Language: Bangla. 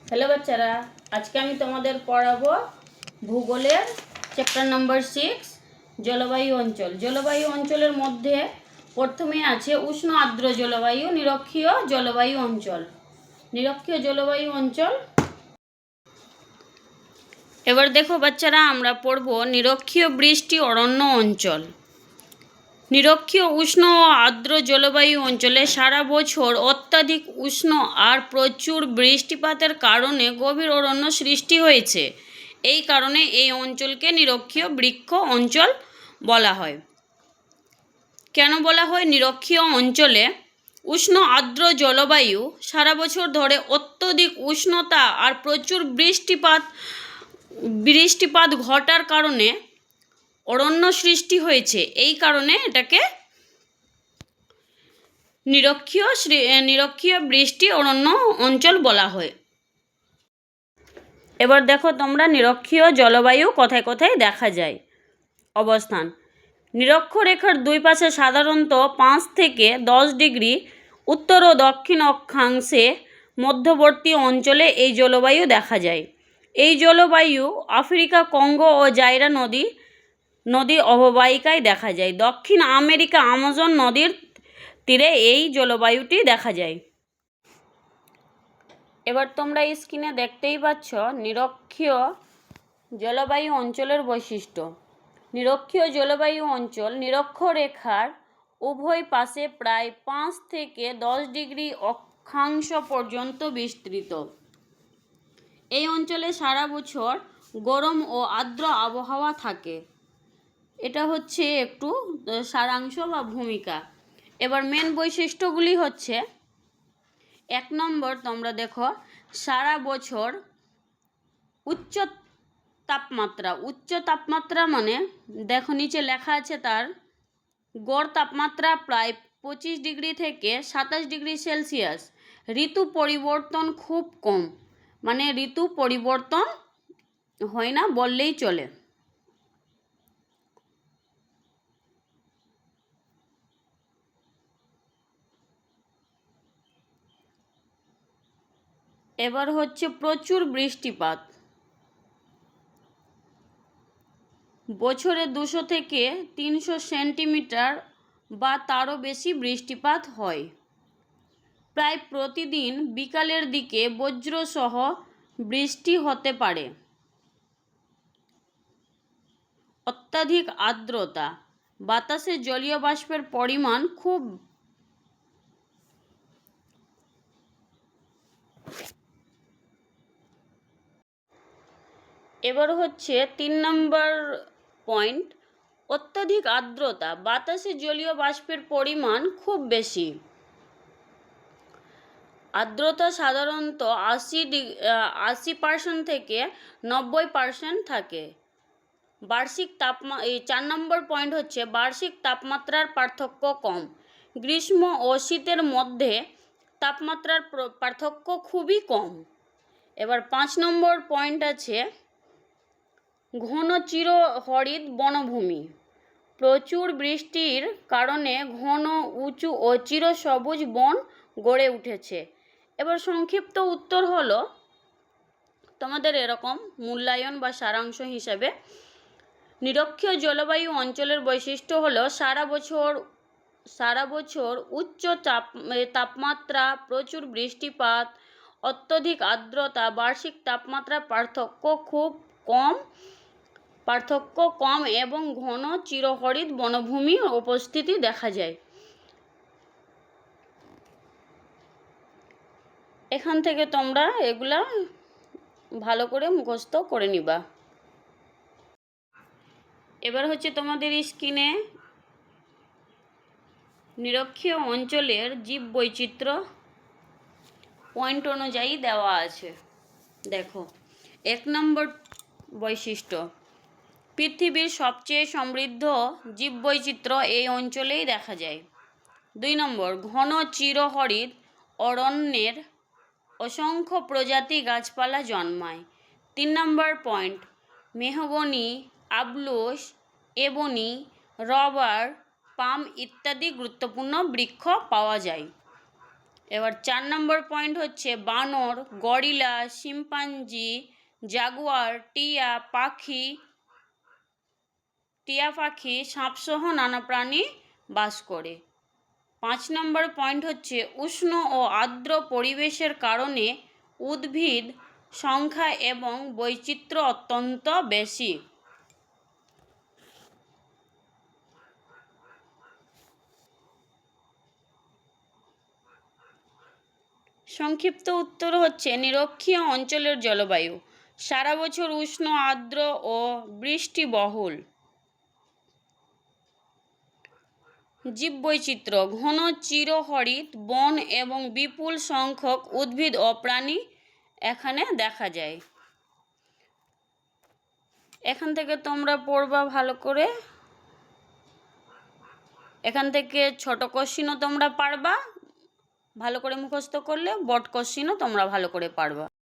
হ্যালো বাচ্চারা, আজকে আমি তোমাদের পড়াবো ভূগোলের চ্যাপ্টার নম্বর 6 জলবায়ু অঞ্চল। জলবায়ু অঞ্চলের মধ্যে প্রথমে আছে উষ্ণ আর্দ্র জলবায়ু, নিরক্ষীয় জলবায়ু অঞ্চল। নিরক্ষীয় জলবায়ু অঞ্চল। এবার দেখো বাচ্চারা, আমরা পড়ব নিরক্ষীয় বৃষ্টি অরণ্য অঞ্চল। নিরক্ষীয় উষ্ণ ও আর্দ্র জলবায়ু অঞ্চলে সারা বছর অত্যাধিক উষ্ণ আর প্রচুর বৃষ্টিপাতের কারণে গভীর অরণ্য সৃষ্টি হয়েছে। এই কারণে এই অঞ্চলকে নিরক্ষীয় বৃক্ষ অঞ্চল বলা হয়। কেন বলা হয় নিরক্ষীয় অঞ্চলে? উষ্ণ আর্দ্র জলবায়ু সারা বছর ধরে অত্যধিক উষ্ণতা আর প্রচুর বৃষ্টিপাত ঘটার কারণে অরণ্য সৃষ্টি হয়েছে। এই কারণে এটাকে নিরক্ষীয় বৃষ্টি অরণ্য অঞ্চল বলা হয়। এবার দেখো তোমরা নিরক্ষীয় জলবায়ু কোথায় কোথায় দেখা যায়। অবস্থান: নিরক্ষরেখার দুই পাশে সাধারণত 5 থেকে 10 ডিগ্রি উত্তর ও দক্ষিণ অক্ষাংশে মধ্যবর্তী অঞ্চলে এই জলবায়ু দেখা যায়। এই জলবায়ু আফ্রিকা, কঙ্গো ও জাইরা নদী অববাহিকায় দেখা যায়। দক্ষিণ আমেরিকা আমাজন নদীর তীরে এই জলবায়ুটি দেখা যায়। এবার তোমরা স্ক্রিনে দেখতেই পাচ্ছ নিরক্ষীয় জলবায়ু অঞ্চলের বৈশিষ্ট্য। নিরক্ষীয় জলবায়ু অঞ্চল নিরক্ষরেখার উভয় পাশে প্রায় 5 থেকে 10 ডিগ্রি অক্ষাংশ পর্যন্ত বিস্তৃত। এই অঞ্চলে সারা বছর গরম ও আর্দ্র আবহাওয়া থাকে। এটা হচ্ছে একটু সারাংশ বা ভূমিকা। এবার মেন বৈশিষ্ট্যগুলি হচ্ছে: 1 নম্বর, তোমরা দেখো সারা বছর উচ্চ তাপমাত্রা মানে দেখো নিচে লেখা আছে তার গড় তাপমাত্রা প্রায় 25 ডিগ্রি থেকে 27 ডিগ্রি সেলসিয়াস। ঋতু পরিবর্তন খুব কম, মানে ঋতু পরিবর্তন হয় না বললেই চলে। এবার হচ্ছে প্রচুর বৃষ্টিপাত। বছরে 200 থেকে 300 সেন্টিমিটার বা তারও বেশি বৃষ্টিপাত হয়। প্রায় প্রতিদিন বিকালের দিকে বজ্রসহ বৃষ্টি হতে পারে। অত্যাধিক আর্দ্রতা, বাতাসে জলীয় বাষ্পের পরিমাণ খুব এবার হচ্ছে 3 নম্বর পয়েন্ট, অত্যাধিক আর্দ্রতা, বাতাসে জলীয় বাষ্পের পরিমাণ খুব বেশি। আর্দ্রতা সাধারণত 80% থেকে 90% থাকে। বার্ষিক 4 নম্বর পয়েন্ট হচ্ছে বার্ষিক তাপমাত্রার পার্থক্য কম। গ্রীষ্ম ও শীতের মধ্যে তাপমাত্রার পার্থক্য খুবই কম। এবার 5 নম্বর পয়েন্ট আছে ঘন চিরহরিৎ বনভূমি। প্রচুর বৃষ্টির কারণে ঘন, উঁচু ও চিরসবুজ বন গড়ে উঠেছে। এবার সংক্ষিপ্ত উত্তর হলো তোমাদের এরকম মূল্যায়ন বা সারাংশ হিসাবে: নিরক্ষীয় জলবায়ু অঞ্চলের বৈশিষ্ট্য হলো সারা বছর উচ্চ তাপমাত্রা, প্রচুর বৃষ্টিপাত, অত্যধিক আর্দ্রতা, বার্ষিক তাপমাত্রার পার্থক্য কম এবং ঘন চিরহরিৎ বনভূমি উপস্থিতি দেখা যায়। এখান থেকে তোমরা এগুলা ভালো করে মুখস্থ করে নিবা। এবার হচ্ছে তোমাদের স্ক্রিনে নিরক্ষীয় অঞ্চলের জীববৈচিত্র্য পয়েন্ট অনুযায়ী দেওয়া আছে। দেখো 1 নম্বর বৈশিষ্ট্য, পৃথিবীর সবচেয়ে সমৃদ্ধ জীববৈচিত্র্য এই অঞ্চলেই দেখা যায়। 2 নম্বর, ঘন চিরহরিৎ অরণ্যের অসংখ্য প্রজাতি গাছপালা জন্মায়। 3 নম্বর পয়েন্ট, মেহগনি, আবলুস, এবনি, রবার, পাম ইত্যাদি গুরুত্বপূর্ণ বৃক্ষ পাওয়া যায়। এবার 4 নম্বর পয়েন্ট হচ্ছে বানর, গরিলা, শিম্পাঞ্জি, জাগুয়ার, টিয়া পাখি, সাপসহ নানা প্রাণী বাস করে। 5 নম্বর পয়েন্ট হচ্ছে উষ্ণ ও আর্দ্র পরিবেশের কারণে উদ্ভিদ সংখ্যা এবং বৈচিত্র্য অত্যন্ত বেশি। সংক্ষিপ্ত উত্তর হচ্ছে নিরক্ষীয় অঞ্চলের জলবায়ু সারা বছর উষ্ণ, আর্দ্র ও বৃষ্টিবহুল। জীববৈচিত্র্য ঘন চিরহরিৎ বন এবং বিপুল সংখ্যক উদ্ভিদ ও প্রাণী এখানে দেখা যায়। এখান থেকে তোমরা পড়বা ভালো করে। এখান থেকে ছোট কোশ্চিনও তোমরা পারবা, ভালো করে মুখস্থ করলে বড় কোশ্চিনও তোমরা ভালো করে পারবা।